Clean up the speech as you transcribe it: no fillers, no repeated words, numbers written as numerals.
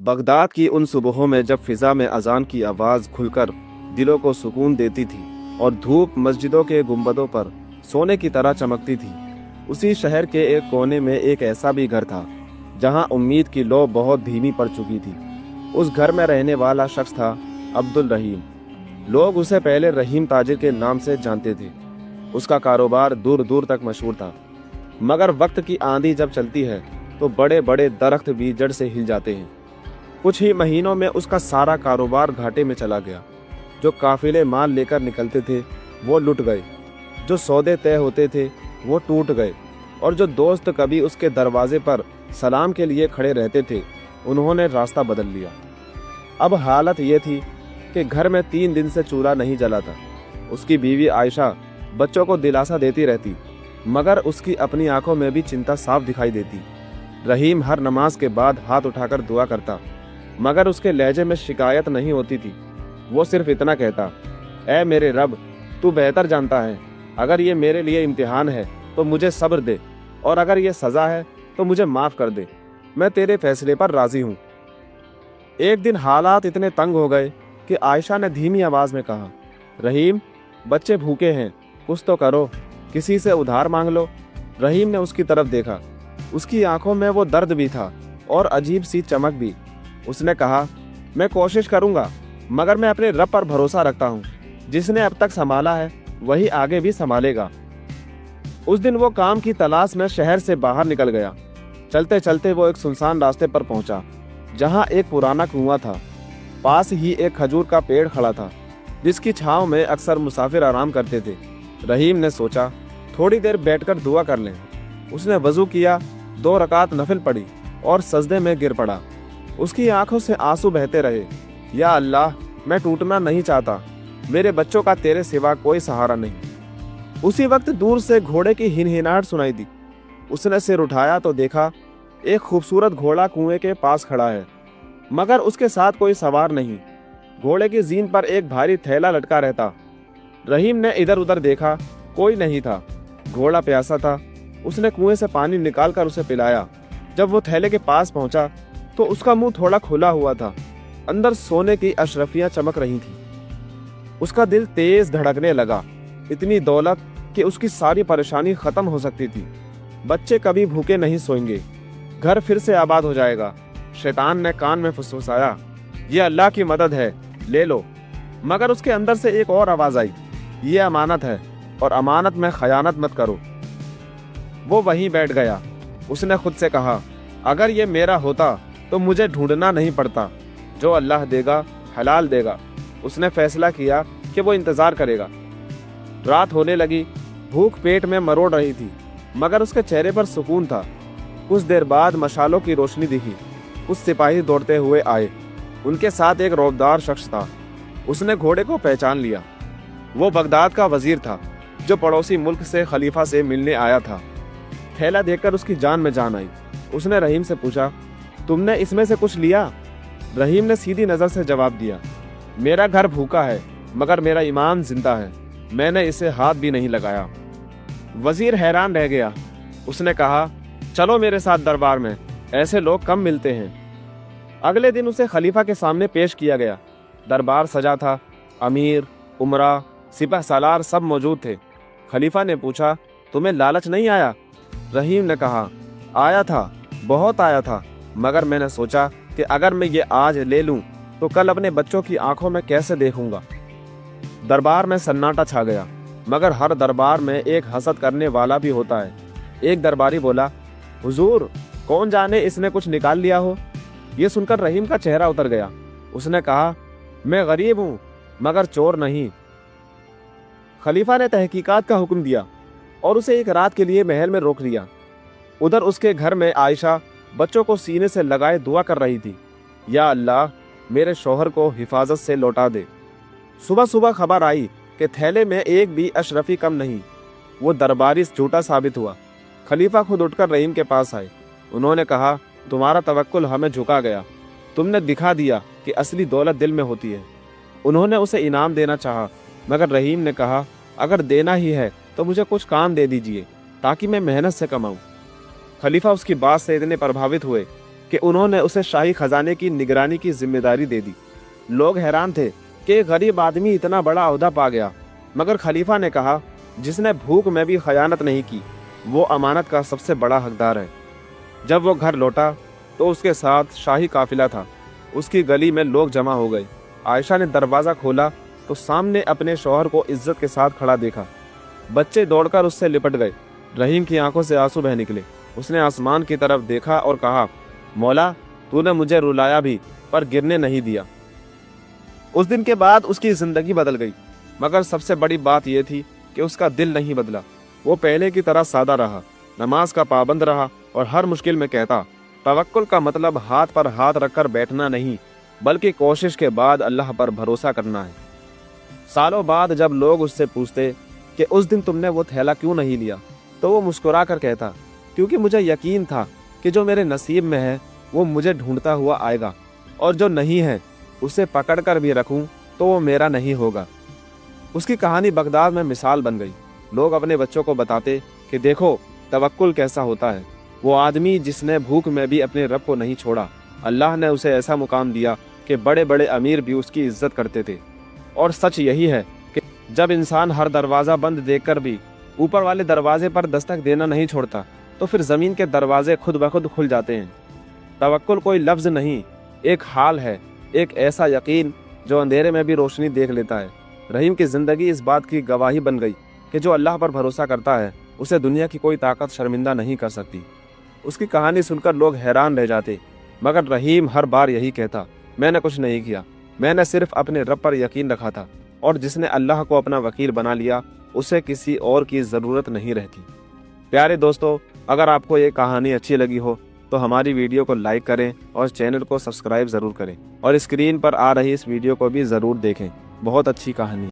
Baghdad की उन सुबहों में जब फिजा में अजान की आवाज़ खुलकर दिलों को सुकून देती थी और धूप मस्जिदों के गुंबदों पर सोने की तरह चमकती थी, उसी शहर के एक कोने में एक ऐसा भी घर था जहां उम्मीद की लौ बहुत धीमी पड़ चुकी थी। उस घर में रहने वाला शख्स था अब्दुल रहीम। लोग उसे पहले रहीम ताजिर के नाम से जानते थे। उसका कारोबार दूर दूर तक मशहूर था, मगर वक्त की आंधी जब चलती है तो बड़े बड़े दरख्त भी जड़ से हिल जाते हैं। कुछ ही महीनों में उसका सारा कारोबार घाटे में चला गया। जो काफिले माल लेकर निकलते थे वो लुट गए, जो सौदे तय होते थे वो टूट गए, और जो दोस्त कभी उसके दरवाजे पर सलाम के लिए खड़े रहते थे उन्होंने रास्ता बदल लिया। अब हालत ये थी कि घर में 3 दिन से चूल्हा नहीं जला था। उसकी बीवी आयशा बच्चों को दिलासा देती रहती, मगर उसकी अपनी आंखों में भी चिंता साफ दिखाई देती। रहीम हर नमाज के बाद हाथ उठाकर दुआ करता, मगर उसके लहजे में शिकायत नहीं होती थी। वो सिर्फ इतना कहता, ऐ मेरे रब, तू बेहतर जानता है। अगर ये मेरे लिए इम्तिहान है तो मुझे सब्र दे, और अगर ये सज़ा है तो मुझे माफ़ कर दे। मैं तेरे फैसले पर राज़ी हूँ। एक दिन हालात इतने तंग हो गए कि आयशा ने धीमी आवाज़ में कहा, रहीम, बच्चे भूखे हैं, कुछ तो करो, किसी से उधार मांग लो। रहीम ने उसकी तरफ देखा। उसकी आंखों में वो दर्द भी था और अजीब सी चमक भी। उसने कहा, मैं कोशिश करूंगा, मगर मैं अपने रब पर भरोसा रखता हूँ। जिसने अब तक संभाला है वही आगे भी संभालेगा। उस दिन वो काम की तलाश में शहर से बाहर निकल गया। चलते चलते वो एक सुनसान रास्ते पर पहुंचा जहां एक पुराना कुआं था। पास ही एक खजूर का पेड़ खड़ा था जिसकी छांव में अक्सर मुसाफिर आराम करते थे। रहीम ने सोचा, थोड़ी देर बैठकर दुआ कर लें। उसने वजू किया, 2 रकात नफिल पढ़ी और सजदे में गिर पड़ा। उसकी आंखों से आंसू बहते रहे। या अल्लाह, मैं टूटना नहीं चाहता। मेरे बच्चों का तेरे सिवा कोई सहारा नहीं। उसी वक्त दूर से घोड़े की हिनहिनाहट सुनाई दी। उसने सिर उठाया तो देखा एक खूबसूरत घोड़ा कुएं के पास खड़ा है, मगर उसके साथ कोई सवार नहीं। घोड़े की जीन पर एक भारी थैला लटका रहता। रहीम ने इधर उधर देखा, कोई नहीं था। घोड़ा प्यासा था। उसने कुएं से पानी निकालकर उसे पिलाया। जब वो थैले के पास पहुंचा तो उसका मुंह थोड़ा खुला हुआ था। अंदर सोने की अशरफियां चमक रही थी। उसका दिल तेज धड़कने लगा। इतनी दौलत कि उसकी सारी परेशानी खत्म हो सकती थी। बच्चे कभी भूखे नहीं सोएंगे, घर फिर से आबाद हो जाएगा। शैतान ने कान में फुसफुसाया, ये अल्लाह की मदद है, ले लो। मगर उसके अंदर से एक और आवाज आई, ये अमानत है और अमानत में खयानत मत करो। वो वहीं बैठ गया। उसने खुद से कहा, अगर ये मेरा होता तो मुझे ढूंढना नहीं पड़ता। जो अल्लाह देगा हलाल देगा। उसने फैसला किया कि वो इंतज़ार करेगा। रात होने लगी। भूख पेट में मरोड़ रही थी, मगर उसके चेहरे पर सुकून था। कुछ देर बाद मशालों की रोशनी दिखी। कुछ सिपाही दौड़ते हुए आए। उनके साथ एक रौबदार शख्स था। उसने घोड़े को पहचान लिया। वो बगदाद का वजीर था जो पड़ोसी मुल्क से खलीफा से मिलने आया था। थैला देखकर उसकी जान में जान आई। उसने रहीम से पूछा, तुमने इसमें से कुछ लिया? रहीम ने सीधी नज़र से जवाब दिया, मेरा घर भूखा है मगर मेरा ईमान जिंदा है। मैंने इसे हाथ भी नहीं लगाया। वजीर हैरान रह गया। उसने कहा, चलो मेरे साथ दरबार में, ऐसे लोग कम मिलते हैं। अगले दिन उसे खलीफा के सामने पेश किया गया। दरबार सजा था। अमीर, उमरा, सिपह सालार सब मौजूद थे। खलीफा ने पूछा, तुम्हें लालच नहीं आया? रहीम ने कहा, आया था, बहुत आया था, मगर मैंने सोचा कि अगर मैं ये आज ले लूं तो कल अपने बच्चों की आंखों में कैसे देखूंगा। दरबार में सन्नाटा छा गया, मगर हर दरबार में एक हसद करने वाला भी होता है। एक दरबारी बोला, हुजूर, कौन जाने इसने कुछ निकाल लिया हो। ये सुनकर रहीम का चेहरा उतर गया। उसने कहा, मैं गरीब हूं मगर चोर नहीं। खलीफा ने तहकीकात का हुक्म दिया और उसे एक रात के लिए महल में रोक लिया। उधर उसके घर में आयशा बच्चों को सीने से लगाए दुआ कर रही थी, या अल्लाह, मेरे शौहर को हिफाजत से लौटा दे। सुबह सुबह खबर आई कि थैले में एक भी अशरफी कम नहीं। वो दरबारी झूठा साबित हुआ। खलीफा खुद उठकर रहीम के पास आए। उन्होंने कहा, तुम्हारा तवक्कुल हमें झुका गया। तुमने दिखा दिया कि असली दौलत दिल में होती है। उन्होंने उसे इनाम देना चाहा, मगर रहीम ने कहा, अगर देना ही है तो मुझे कुछ काम दे दीजिए ताकि मैं मेहनत से कमाऊं। खलीफा उसकी बात से इतने प्रभावित हुए कि उन्होंने उसे शाही खजाने की निगरानी की जिम्मेदारी दे दी। लोग हैरान थे कि एक गरीब आदमी इतना बड़ा ओहदा पा गया, मगर खलीफा ने कहा, जिसने भूख में भी खयानत नहीं की वो अमानत का सबसे बड़ा हकदार है। जब वो घर लौटा तो उसके साथ शाही काफिला था। उसकी गली में लोग जमा हो गए। आयशा ने दरवाज़ा खोला तो सामने अपने शौहर को इज्जत के साथ खड़ा देखा। बच्चे दौड़कर उससे लिपट गए। रहीम की आंखों से आंसू बह निकले। उसने आसमान की तरफ देखा और कहा, मौला, तूने मुझे रुलाया भी पर गिरने नहीं दिया। उस दिन के बाद उसकी ज़िंदगी बदल गई, मगर सबसे बड़ी बात यह थी कि उसका दिल नहीं बदला। वो पहले की तरह सादा रहा, नमाज का पाबंद रहा और हर मुश्किल में कहता, तवक्कुल का मतलब हाथ पर हाथ रखकर बैठना नहीं, बल्कि कोशिश के बाद अल्लाह पर भरोसा करना है। सालों बाद जब लोग उससे पूछते कि उस दिन तुमने वो थैला क्यों नहीं लिया, तो वो मुस्कुरा कर कहता, क्योंकि मुझे यकीन था कि जो मेरे नसीब में है वो मुझे ढूंढता हुआ आएगा, और जो नहीं है उसे पकड़ कर भी रखूं तो वो मेरा नहीं होगा। उसकी कहानी बगदाद में मिसाल बन गई। लोग अपने बच्चों को बताते कि देखो तवक्कुल कैसा होता है। वो आदमी जिसने भूख में भी अपने रब को नहीं छोड़ा, अल्लाह ने उसे ऐसा मुकाम दिया कि बड़े बड़े अमीर भी उसकी इज्जत करते थे। और सच यही है कि जब इंसान हर दरवाज़ा बंद देखकर भी ऊपर वाले दरवाजे पर दस्तक देना नहीं छोड़ता, तो फिर ज़मीन के दरवाजे खुद ब खुद खुल जाते हैं। तवक्कुल कोई लफ्ज़ नहीं, एक हाल है, एक ऐसा यकीन जो अंधेरे में भी रोशनी देख लेता है। रहीम की ज़िंदगी इस बात की गवाही बन गई कि जो अल्लाह पर भरोसा करता है उसे दुनिया की कोई ताकत शर्मिंदा नहीं कर सकती। उसकी कहानी सुनकर लोग हैरान रह जाते, मगर रहीम हर बार यही कहता, मैंने कुछ नहीं किया, मैंने सिर्फ अपने रब पर यकीन रखा था, और जिसने अल्लाह को अपना वकील बना लिया उसे किसी और की ज़रूरत नहीं रहती। प्यारे दोस्तों, अगर आपको ये कहानी अच्छी लगी हो तो हमारी वीडियो को लाइक करें और चैनल को सब्सक्राइब ज़रूर करें, और स्क्रीन पर आ रही इस वीडियो को भी ज़रूर देखें। बहुत अच्छी कहानी।